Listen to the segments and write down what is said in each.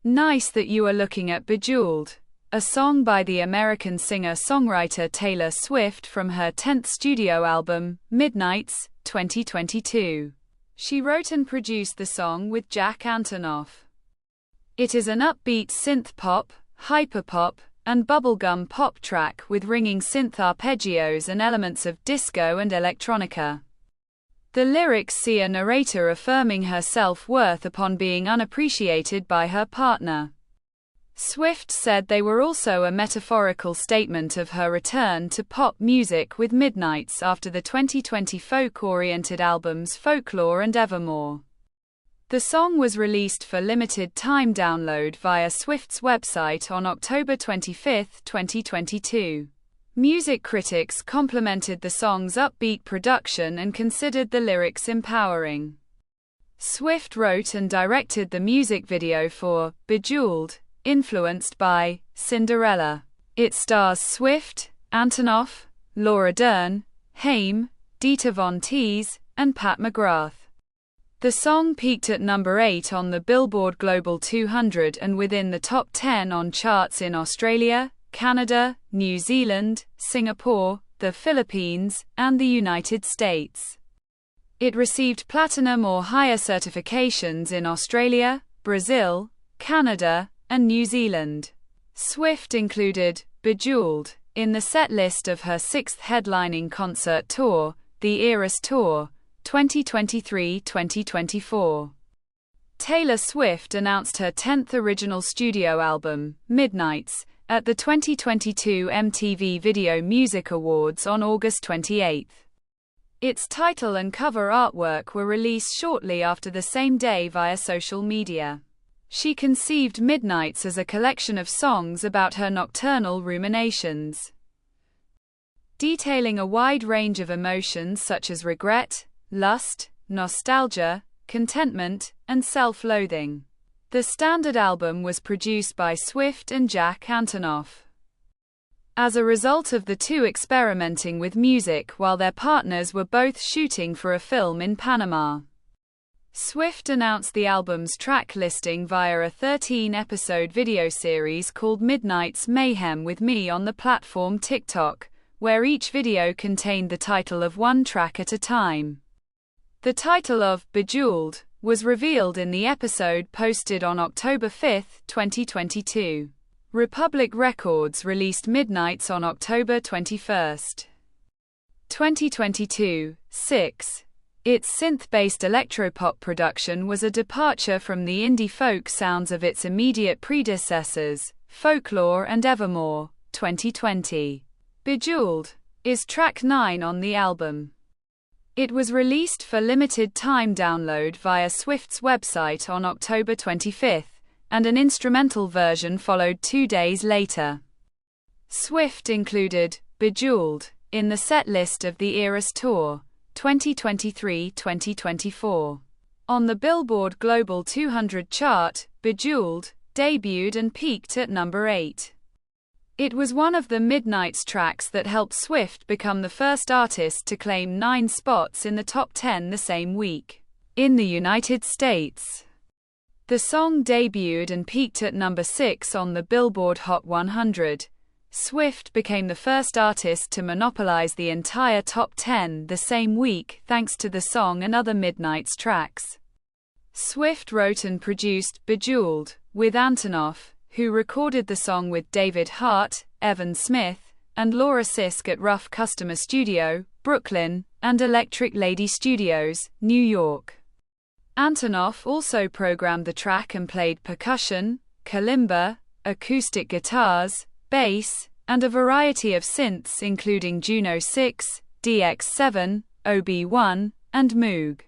Nice that you are looking at Bejeweled, a song by the American singer-songwriter Taylor Swift from her 10th studio album, Midnights, 2022. She wrote and produced the song with Jack Antonoff. It is an upbeat synth-pop, hyperpop, and bubblegum pop track with ringing synth arpeggios and elements of disco and electronica. The lyrics see a narrator affirming her self-worth upon being unappreciated by her partner. Swift said they were also a metaphorical statement of her return to pop music with Midnights after the 2020 folk-oriented albums Folklore and Evermore. The song was released for limited-time download via Swift's website on October 25, 2022. Music critics complimented the song's upbeat production and considered the lyrics empowering. Swift wrote and directed the music video for Bejeweled, influenced by Cinderella. It stars Swift, Antonoff, Laura Dern, Haim, Dieter Von Teese, and Pat McGrath. The song peaked at number 8 on the Billboard Global 200 and within the top 10 on charts in Australia, Canada, New Zealand, Singapore, the Philippines, and the United States. It received platinum or higher certifications in Australia, Brazil, Canada, and New Zealand. Swift included Bejeweled in the set list of her 6th headlining concert tour, the Eras Tour, 2023-2024. Taylor Swift announced her 10th original studio album, Midnights, at the 2022 MTV Video Music Awards on August 28. Its title and cover artwork were released shortly after the same day via social media. She conceived Midnights as a collection of songs about her nocturnal ruminations, detailing a wide range of emotions such as regret, lust, nostalgia, contentment, and self-loathing. The standard album was produced by Swift and Jack Antonoff. As a result of the two experimenting with music while their partners were both shooting for a film in Panama. Swift announced the album's track listing via a 13-episode video series called Midnight's Mayhem with Me on the platform TikTok, where each video contained the title of one track at a time. The title of Bejeweled was revealed in the episode posted on October 5, 2022. Republic Records released Midnights on October 21, 2022. 6. Its synth-based electropop production was a departure from the indie folk sounds of its immediate predecessors, Folklore and Evermore, 2020. Bejeweled is track 9 on the album. It was released for limited-time download via Swift's website on October 25, and an instrumental version followed 2 days later. Swift included Bejeweled in the set list of the Eras Tour, 2023-2024. On the Billboard Global 200 chart, Bejeweled debuted and peaked at number 8. It was one of the Midnights tracks that helped Swift become the first artist to claim 9 spots in the top 10 the same week. In the United States, the song debuted and peaked at number 6 on the Billboard Hot 100. Swift became the first artist to monopolize the entire top 10 the same week thanks to the song and other Midnights tracks. Swift wrote and produced Bejeweled with Antonoff, who recorded the song with David Hart, Evan Smith, and Laura Sisk at Rough Customer Studio, Brooklyn, and Electric Lady Studios, New York. Antonoff also programmed the track and played percussion, kalimba, acoustic guitars, bass, and a variety of synths including Juno 6, DX7, OB1, and Moog.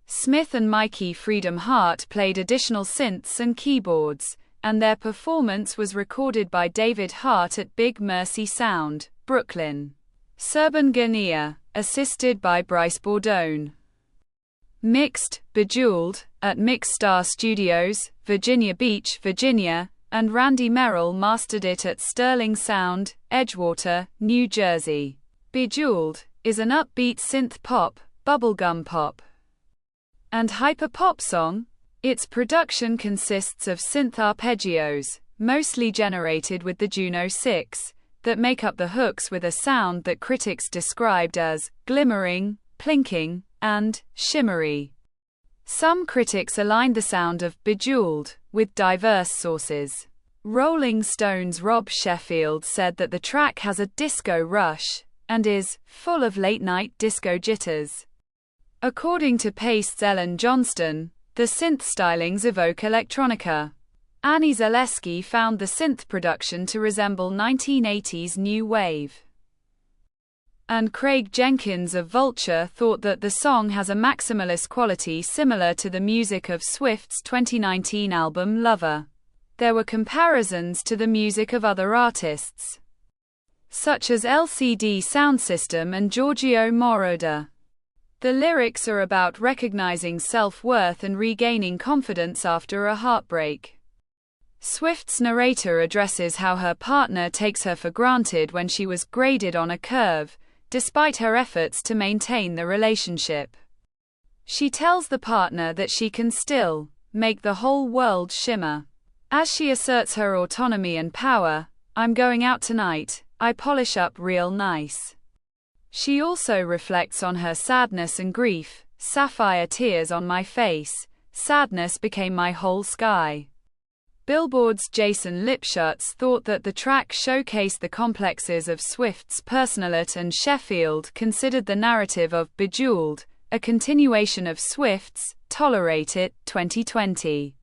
Smith and Mikey Freedom Hart played additional synths and keyboards, and their performance was recorded by David Hart at Big Mercy Sound, Brooklyn. Serban Gania, assisted by Bryce Bordone. Mixed Bejeweled at Mixstar Studios, Virginia Beach, Virginia, and Randy Merrill mastered it at Sterling Sound, Edgewater, New Jersey. Bejeweled is an upbeat synth pop, bubblegum pop, and hyper pop song Its production consists of synth arpeggios, mostly generated with the Juno 6, that make up the hooks with a sound that critics described as glimmering, plinking, and shimmery. Some critics aligned the sound of Bejeweled with diverse sources. Rolling Stone's Rob Sheffield said that the track has a disco rush and is full of late-night disco jitters. According to Paste's Ellen Johnston, the synth stylings evoke electronica. Annie Zaleski found the synth production to resemble 1980s new wave. And Craig Jenkins of Vulture thought that the song has a maximalist quality similar to the music of Swift's 2019 album Lover. There were comparisons to the music of other artists, such as LCD Soundsystem and Giorgio Moroder. The lyrics are about recognizing self-worth and regaining confidence after a heartbreak. Swift's narrator addresses how her partner takes her for granted when she was graded on a curve, despite her efforts to maintain the relationship. She tells the partner that she can still make the whole world shimmer. As she asserts her autonomy and power, "I'm going out tonight, I polish up real nice." She also reflects on her sadness and grief. "Sapphire tears on my face. Sadness became my whole sky." Billboard's Jason Lipschutz thought that the track showcased the complexes of Swift's personality, and Sheffield considered the narrative of Bejeweled a continuation of Swift's Tolerate It 2020,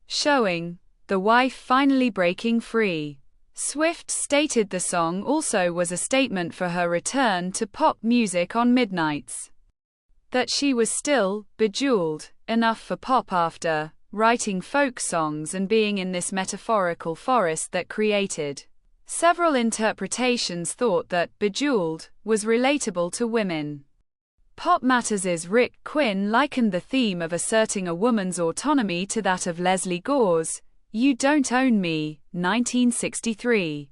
showing the wife finally breaking free. Swift stated the song also was a statement for her return to pop music on Midnights, that she was still bejeweled enough for pop after writing folk songs and being in this metaphorical forest that created. Several interpretations thought that Bejeweled was relatable to women. Pop Matters' Rick Quinn likened the theme of asserting a woman's autonomy to that of Leslie Gore's "You Don't Own Me," 1963.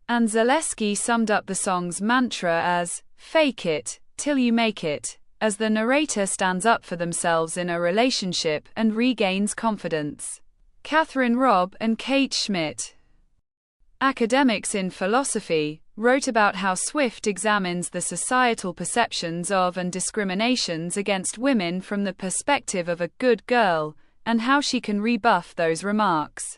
And Zaleski summed up the song's mantra as, "Fake it, till you make it," as the narrator stands up for themselves in a relationship and regains confidence. Catherine Robb and Kate Schmidt, academics in philosophy, wrote about how Swift examines the societal perceptions of and discriminations against women from the perspective of a good girl, and how she can rebuff those remarks,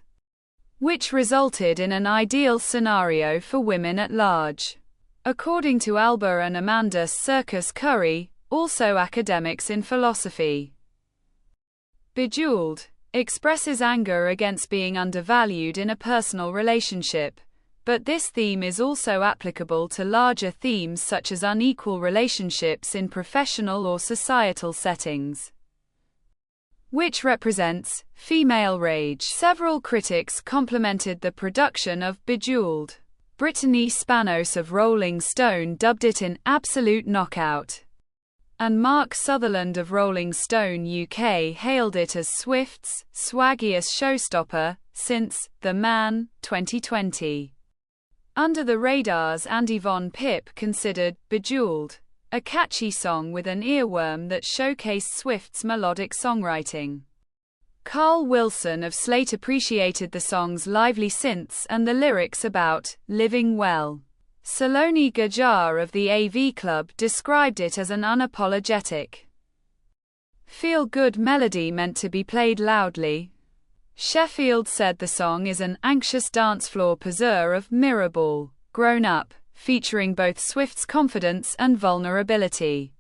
which resulted in an ideal scenario for women at large. According to Alba and Amanda Circus Curry, also academics in philosophy, Bejeweled expresses anger against being undervalued in a personal relationship, but this theme is also applicable to larger themes such as unequal relationships in professional or societal settings, which represents female rage. Several critics complimented the production of Bejeweled. Brittany Spanos of Rolling Stone dubbed it an absolute knockout, and Mark Sutherland of Rolling Stone UK hailed it as Swift's swaggiest showstopper since The Man, 2020. Under the Radar's Andy Von Pipp considered Bejeweled a catchy song with an earworm that showcased Swift's melodic songwriting. Carl Wilson of Slate appreciated the song's lively synths and the lyrics about living well. Saloni Gajar of the AV Club described it as an unapologetic, feel-good melody meant to be played loudly. Sheffield said the song is an anxious dance floor poseur of Mirrorball, grown up, featuring both Swift's confidence and vulnerability.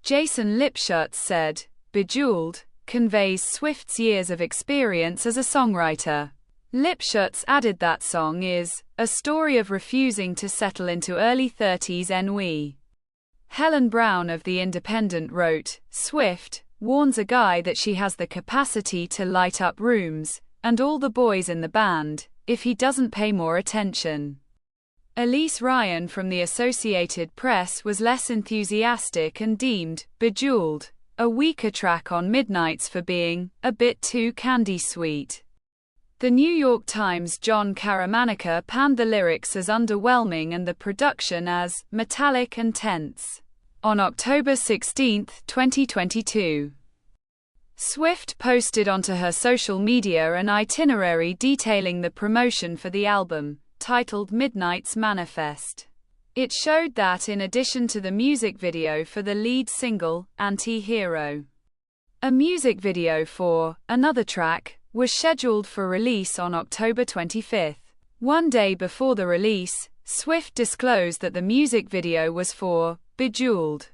Jason Lipschutz said, "Bejeweled conveys Swift's years of experience as a songwriter." Lipschutz added that song is a story of refusing to settle into early 30s ennui. Helen Brown of The Independent wrote, "Swift warns a guy that she has the capacity to light up rooms, and all the boys in the band, if he doesn't pay more attention." Elise Ryan from the Associated Press was less enthusiastic and deemed Bejeweled a weaker track on Midnights for being a bit too candy sweet. The New York Times' John Caramanica panned the lyrics as underwhelming and the production as metallic and tense. On October 16, 2022, Swift posted onto her social media an itinerary detailing the promotion for the album, titled Midnight's Manifest. It showed that in addition to the music video for the lead single, Anti-Hero, a music video for another track was scheduled for release on October 25. One day before the release, Swift disclosed that the music video was for Bejeweled.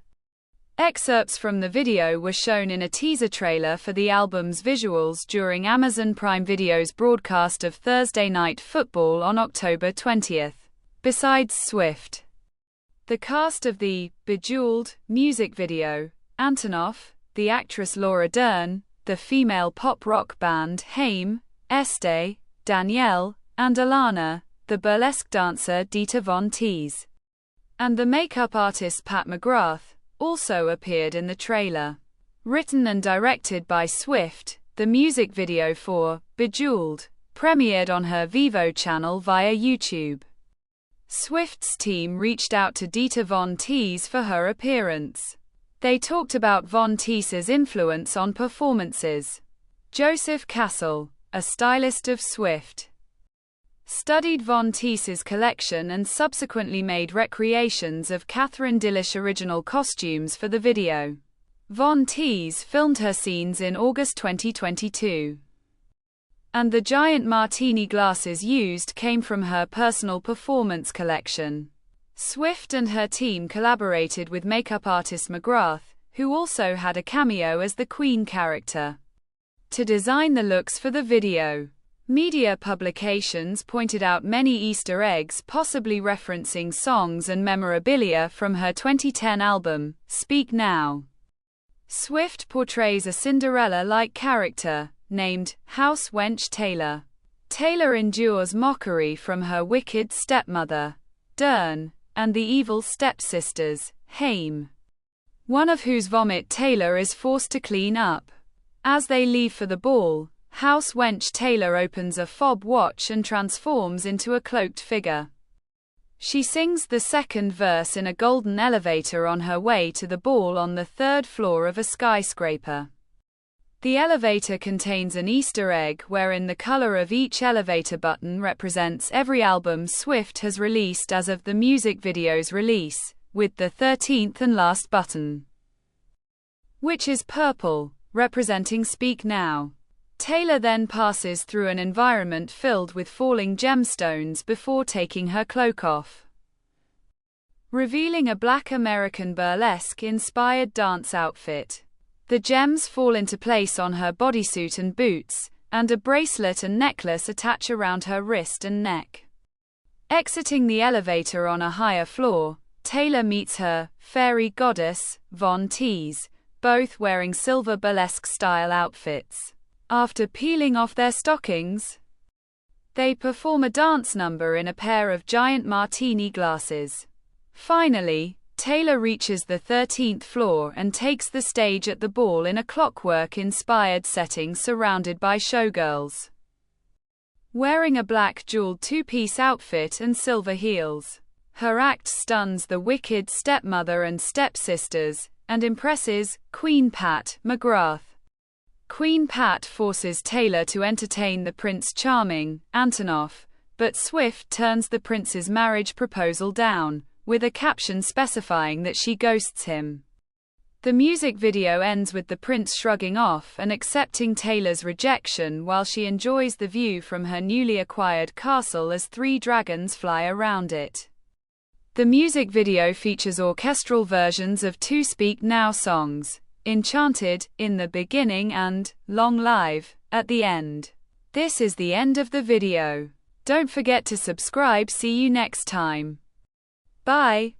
Excerpts from the video were shown in a teaser trailer for the album's visuals during Amazon Prime Video's broadcast of Thursday Night Football on October 20. Besides Swift, the cast of the Bejeweled music video, Antonoff, the actress Laura Dern, the female pop-rock band Haim, Estee, Danielle, and Alana, the burlesque dancer Dita Von Teese, and the makeup artist Pat McGrath, also appeared in the trailer. Written and directed by Swift, the music video for Bejeweled premiered on her Vivo channel via YouTube. Swift's team reached out to Dita Von Teese for her appearance. They talked about Von Teese's influence on performances. Joseph Castle, a stylist of Swift, studied Von Teese's collection and subsequently made recreations of Catherine Dillish original costumes for the video. Von Teese filmed her scenes in August 2022. And the giant martini glasses used came from her personal performance collection. Swift and her team collaborated with makeup artist McGrath, who also had a cameo as the Queen character, to design the looks for the video. Media publications pointed out many Easter eggs possibly referencing songs and memorabilia from her 2010 album, Speak Now. Swift portrays a Cinderella-like character, named House Wench Taylor. Taylor endures mockery from her wicked stepmother, Dern, and the evil stepsisters, Haim, one of whose vomit Taylor is forced to clean up. As they leave for the ball, House Wench Taylor opens a fob watch and transforms into a cloaked figure. She sings the second verse in a golden elevator on her way to the ball on the third floor of a skyscraper. The elevator contains an Easter egg wherein the color of each elevator button represents every album Swift has released as of the music video's release, with the 13th and last button, which is purple, representing Speak Now. Taylor then passes through an environment filled with falling gemstones before taking her cloak off, revealing a Black American burlesque-inspired dance outfit. The gems fall into place on her bodysuit and boots, and a bracelet and necklace attach around her wrist and neck. Exiting the elevator on a higher floor, Taylor meets her fairy goddess, Von Teese, both wearing silver burlesque-style outfits. After peeling off their stockings, they perform a dance number in a pair of giant martini glasses. Finally, Taylor reaches the 13th floor and takes the stage at the ball in a clockwork-inspired setting surrounded by showgirls, wearing a black jeweled two-piece outfit and silver heels. Her act stuns the wicked stepmother and stepsisters, and impresses Queen Pat McGrath. Queen Pat forces Taylor to entertain the Prince Charming, Antonoff, but Swift turns the prince's marriage proposal down, with a caption specifying that she ghosts him. The music video ends with the prince shrugging off and accepting Taylor's rejection while she enjoys the view from her newly acquired castle as 3 dragons fly around it. The music video features orchestral versions of 2 Speak Now songs, Enchanted, in the beginning and Long Live, at the end. This is the end of the video. Don't forget to subscribe. See you next time. Bye.